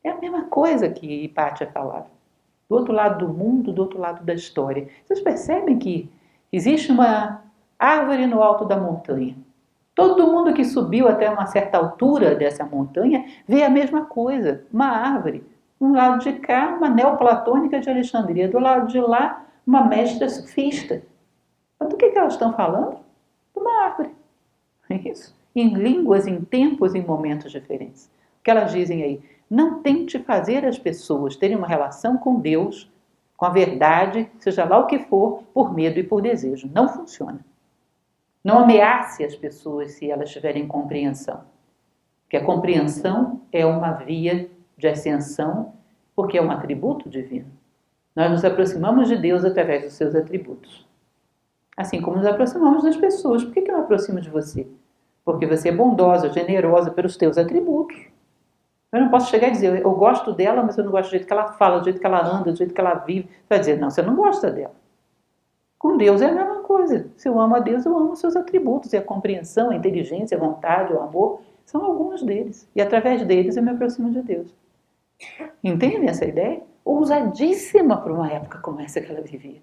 É a mesma coisa que Hipátia falava. Do outro lado do mundo, do outro lado da história. Vocês percebem que existe uma árvore no alto da montanha. Todo mundo que subiu até uma certa altura dessa montanha vê a mesma coisa, uma árvore. Do lado de cá, uma neoplatônica de Alexandria. Do lado de lá, uma mestra sufista. Mas do que elas estão falando? De uma árvore. É isso. Em línguas, em tempos, em momentos diferentes. O que elas dizem aí? Não tente fazer as pessoas terem uma relação com Deus, com a verdade, seja lá o que for, por medo e por desejo. Não funciona. Não ameace as pessoas se elas tiverem compreensão. Porque a compreensão é uma via de ascensão, porque é um atributo divino. Nós nos aproximamos de Deus através dos seus atributos. Assim como nos aproximamos das pessoas. Por que eu me aproximo de você? Porque você é bondosa, generosa pelos teus atributos. Eu não posso chegar e dizer, eu gosto dela, mas eu não gosto do jeito que ela fala, do jeito que ela anda, do jeito que ela vive. Você vai dizer, não, você não gosta dela. Com Deus é a mesma coisa. Se eu amo a Deus, eu amo os seus atributos. E a compreensão, a inteligência, a vontade, o amor, São alguns deles. E através deles eu me aproximo de Deus. Entendem essa ideia? Ousadíssima para uma época como essa que ela vivia.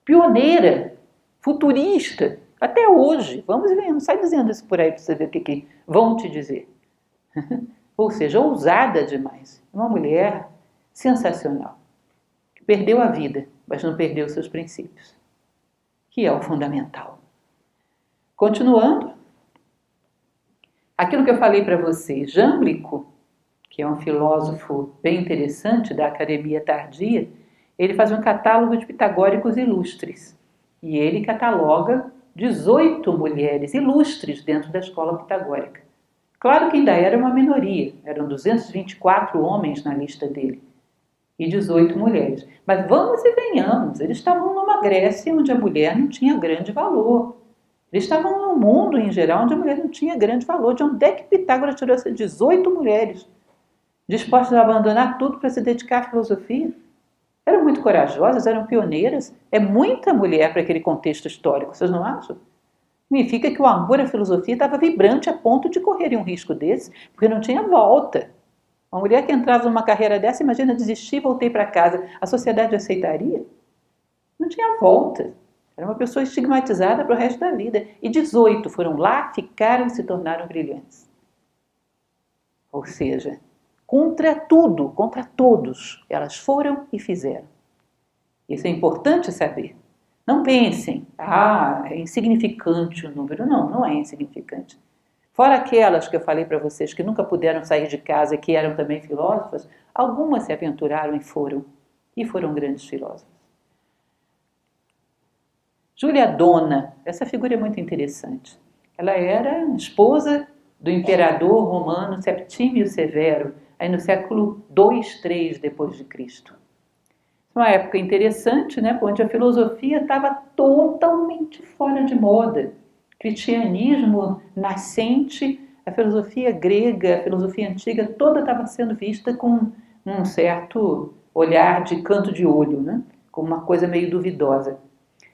Pioneira, futurista, até hoje. Vamos ver, não sai dizendo isso por aí para você ver o que vão te dizer. Ou seja, ousada demais. Uma mulher sensacional. Que perdeu a vida, mas não perdeu seus princípios. Que é o fundamental. Continuando. Aquilo que eu falei para vocês, Jâmblico, que é um filósofo bem interessante da Academia Tardia, ele faz um catálogo de pitagóricos ilustres. E ele cataloga 18 mulheres ilustres dentro da escola pitagórica. Claro que ainda era uma minoria, eram 224 homens na lista dele e 18 mulheres. Mas vamos e venhamos, eles estavam numa Grécia onde a mulher não tinha grande valor. Eles estavam num mundo, em geral, onde a mulher não tinha grande valor. De onde é que Pitágoras tirou essas 18 mulheres dispostas a abandonar tudo para se dedicar à filosofia? Eram muito corajosas, eram pioneiras. É muita mulher para aquele contexto histórico, vocês não acham? Significa que o amor à filosofia estava vibrante a ponto de correrem um risco desse, porque não tinha volta. Uma mulher que entrava numa carreira dessa, imagina, desisti, voltei para casa, a sociedade aceitaria? Não tinha volta. Era uma pessoa estigmatizada para o resto da vida. E 18 foram lá, ficaram e se tornaram brilhantes. Ou seja, contra tudo, contra todos, elas foram e fizeram. Isso é importante saber. Não pensem, é insignificante o número. Não, não é insignificante. Fora aquelas que eu falei para vocês que nunca puderam sair de casa e que eram também filósofas, algumas se aventuraram e foram grandes filósofas. Júlia Dona, essa figura é muito interessante. Ela era esposa do imperador romano Septímio Severo, aí no século 2, 3 depois de Cristo. Uma época interessante, né, onde a filosofia estava totalmente fora de moda. Cristianismo nascente, a filosofia grega, a filosofia antiga, toda estava sendo vista com um certo olhar de canto de olho, né, com uma coisa meio duvidosa.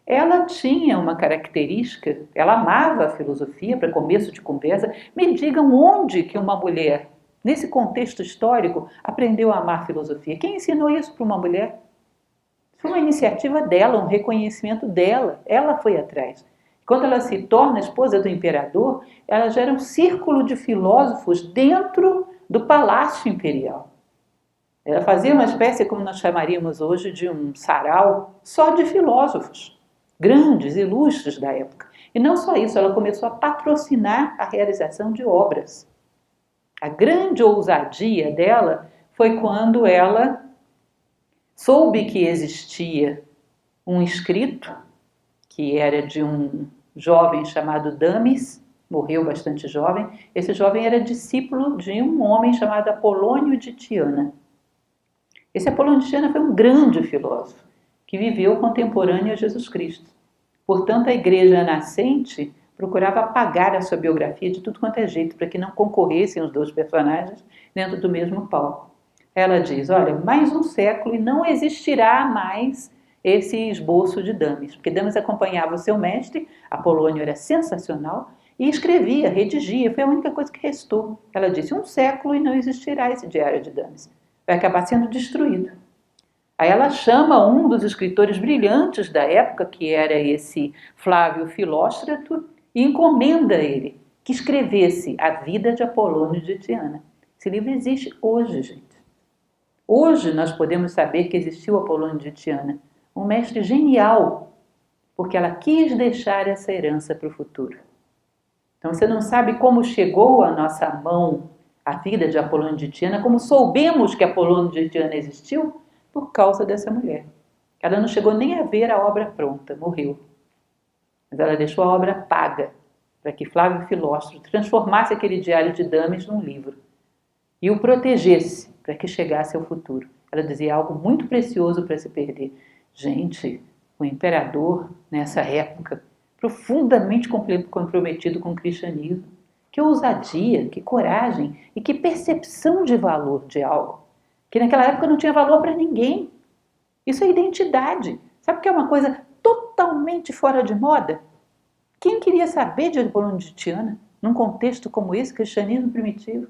Ela tinha uma característica, ela amava a filosofia, para começo de conversa. Me digam onde que uma mulher, nesse contexto histórico, aprendeu a amar a filosofia. Quem ensinou isso para uma mulher? Foi uma iniciativa dela, um reconhecimento dela. Ela foi atrás. Quando ela se torna esposa do imperador, ela gera um círculo de filósofos dentro do palácio imperial. Ela fazia uma espécie, como nós chamaríamos hoje, de um sarau só de filósofos. Grandes, ilustres da época. E não só isso, ela começou a patrocinar a realização de obras. A grande ousadia dela foi quando ela soube que existia um escrito, que era de um jovem chamado Damis, morreu bastante jovem. Esse jovem era discípulo de um homem chamado Apolônio de Tiana. Esse Apolônio de Tiana foi um grande filósofo, que viveu contemporâneo a Jesus Cristo. Portanto, a igreja nascente procurava apagar a sua biografia de tudo quanto é jeito, para que não concorressem os dois personagens dentro do mesmo palco. Ela diz, olha, mais um século e não existirá mais esse esboço de Damis, porque Damis acompanhava o seu mestre, Apolônio era sensacional, e escrevia, redigia, foi a única coisa que restou. Ela disse, um século e não existirá esse diário de Damis, vai acabar sendo destruído. Aí ela chama um dos escritores brilhantes da época, que era esse Flávio Filóstrato, e encomenda a ele que escrevesse a vida de Apolônio de Tiana. Esse livro existe hoje, gente. Hoje nós podemos saber que existiu Apolônio de Tiana, um mestre genial, porque ela quis deixar essa herança para o futuro. Então você não sabe como chegou à nossa mão a vida de Apolônio de Tiana, como soubemos que Apolônio de Tiana existiu, por causa dessa mulher. Ela não chegou nem a ver a obra pronta, morreu. Mas ela deixou a obra paga, para que Flávio Filóstrato transformasse aquele diário de Damis num livro e o protegesse para que chegasse ao futuro. Ela dizia algo muito precioso para se perder. Gente, o imperador, nessa época, profundamente comprometido com o cristianismo. Que ousadia, que coragem e que percepção de valor de algo, que naquela época não tinha valor para ninguém. Isso é identidade. Sabe o que é uma coisa totalmente fora de moda? Quem queria saber de Apolônio de Tiana? num contexto como esse, cristianismo primitivo.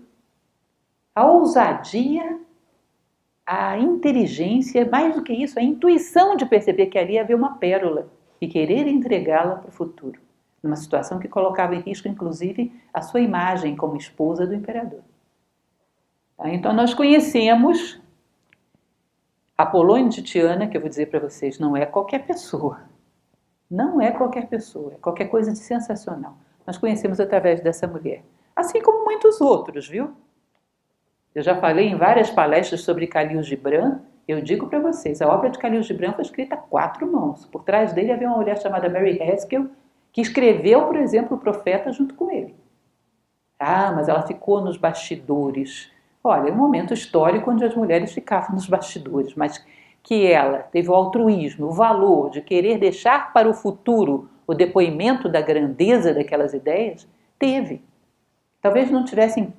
A ousadia, a inteligência, mais do que isso, a intuição de perceber que ali havia uma pérola e querer entregá-la para o futuro, numa situação que colocava em risco, inclusive, a sua imagem como esposa do imperador. Então nós conhecemos Apolônio de Tiana, que eu vou dizer para vocês, não é qualquer pessoa. Não é qualquer pessoa, é qualquer coisa de sensacional. Nós conhecemos através dessa mulher. Assim como muitos outros, viu? Eu já falei em várias palestras sobre Khalil Gibran. Eu digo para vocês, a obra de Khalil Gibran foi escrita a 4 mãos. Por trás dele havia uma mulher chamada Mary Haskell, que escreveu, por exemplo, o Profeta junto com ele. Ah, mas ela ficou nos bastidores. Olha, é um momento histórico onde as mulheres ficavam nos bastidores, mas que ela teve o altruísmo, o valor de querer deixar para o futuro o depoimento da grandeza daquelas ideias, teve. Talvez não dessem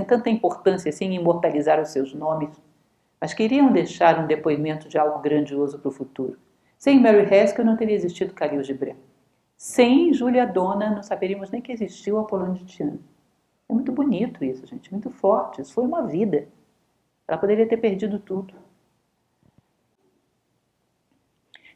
tanta importância assim em imortalizar os seus nomes, mas queriam deixar um depoimento de algo grandioso para o futuro. Sem Mary Haskell não teria existido Khalil Gibran. Sem Júlia Dona não saberíamos nem que existiu o Apolônio de Tiana. É muito bonito isso, gente, muito forte. Isso foi uma vida. Ela poderia ter perdido tudo.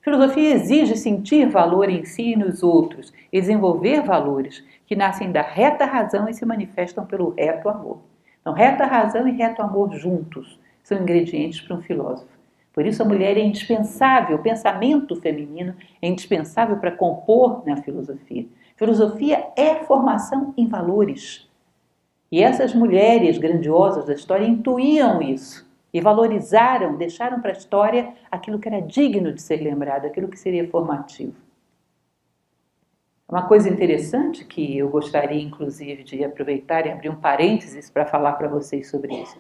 Filosofia exige sentir valor em si e nos outros e desenvolver valores que nascem da reta razão e se manifestam pelo reto amor. Então, reta razão e reto amor juntos são ingredientes para um filósofo. Por isso a mulher é indispensável, o pensamento feminino é indispensável para compor na filosofia. Filosofia é formação em valores. E essas mulheres grandiosas da história intuíam isso e valorizaram, deixaram para a história aquilo que era digno de ser lembrado, aquilo que seria formativo. Uma coisa interessante que eu gostaria, inclusive, de aproveitar e abrir um parênteses para falar para vocês sobre isso.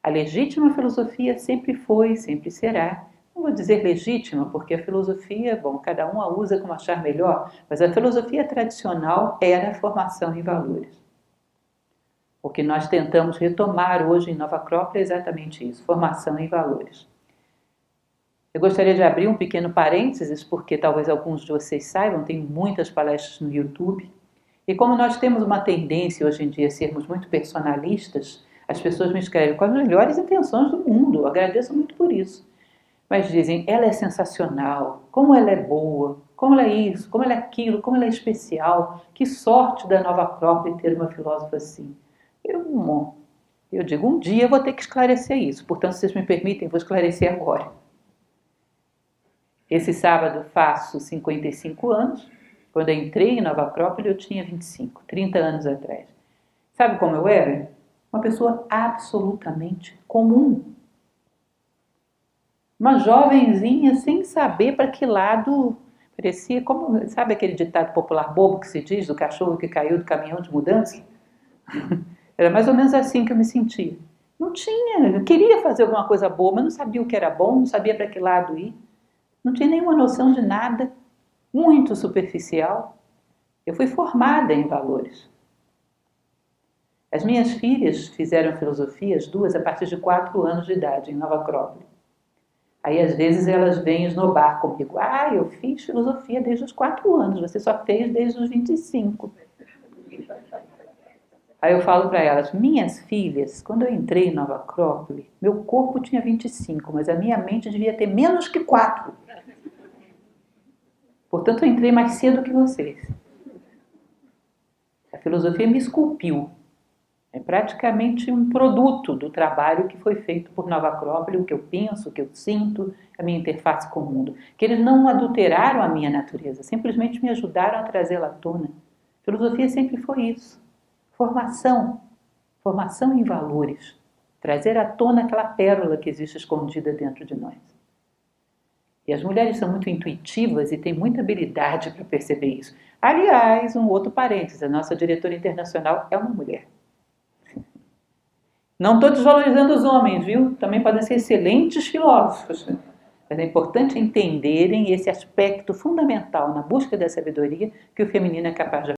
A legítima filosofia sempre foi, sempre será. Não vou dizer legítima, porque a filosofia, bom, cada um a usa como achar melhor, mas a filosofia tradicional era a formação em valores. O que nós tentamos retomar hoje em Nova Acrópole é exatamente isso, formação em valores. Eu gostaria de abrir um pequeno parênteses, porque talvez alguns de vocês saibam, tem muitas palestras no YouTube, e como nós temos uma tendência hoje em dia a sermos muito personalistas, as pessoas me escrevem com as melhores intenções do mundo, eu agradeço muito por isso. Mas dizem, ela é sensacional, como ela é boa, como ela é isso, como ela é aquilo, como ela é especial, que sorte da Nova Acrópole ter uma filósofa assim. Eu digo, um dia eu vou ter que esclarecer isso, portanto, se vocês me permitem, vou esclarecer agora. Esse sábado faço 55 anos, quando eu entrei em Nova Acrópole eu tinha 25, 30 anos atrás. Sabe como eu era? Uma pessoa absolutamente comum. Uma jovenzinha sem saber para que lado, parecia como, sabe aquele ditado popular bobo que se diz do cachorro que caiu do caminhão de mudança? Era mais ou menos assim que eu me sentia. Não tinha, eu queria fazer alguma coisa boa, mas não sabia o que era bom, não sabia para que lado ir. Não tinha nenhuma noção de nada, muito superficial. Eu fui formada em valores. As minhas filhas fizeram filosofia, as duas, a partir de 4 anos de idade, em Nova Acrópole. Aí, às vezes, elas vêm esnobar comigo. Ah, eu fiz filosofia desde os 4 anos, você só fez desde os 25. Aí eu falo para elas, minhas filhas, quando eu entrei em Nova Acrópole, meu corpo tinha 25, mas a minha mente devia ter menos que 4. Portanto, eu entrei mais cedo que vocês. A filosofia me esculpiu. É praticamente um produto do trabalho que foi feito por Nova Acrópole, o que eu penso, o que eu sinto, a minha interface com o mundo. Que eles não adulteraram a minha natureza, simplesmente me ajudaram a trazê-la à tona. A filosofia sempre foi isso. Formação em valores. Trazer à tona aquela pérola que existe escondida dentro de nós. E as mulheres são muito intuitivas e têm muita habilidade para perceber isso. Aliás, um outro parênteses, a nossa diretora internacional é uma mulher. Não estou desvalorizando os homens, viu? Também podem ser excelentes filósofos. Mas é importante entenderem esse aspecto fundamental na busca da sabedoria que o feminino é capaz de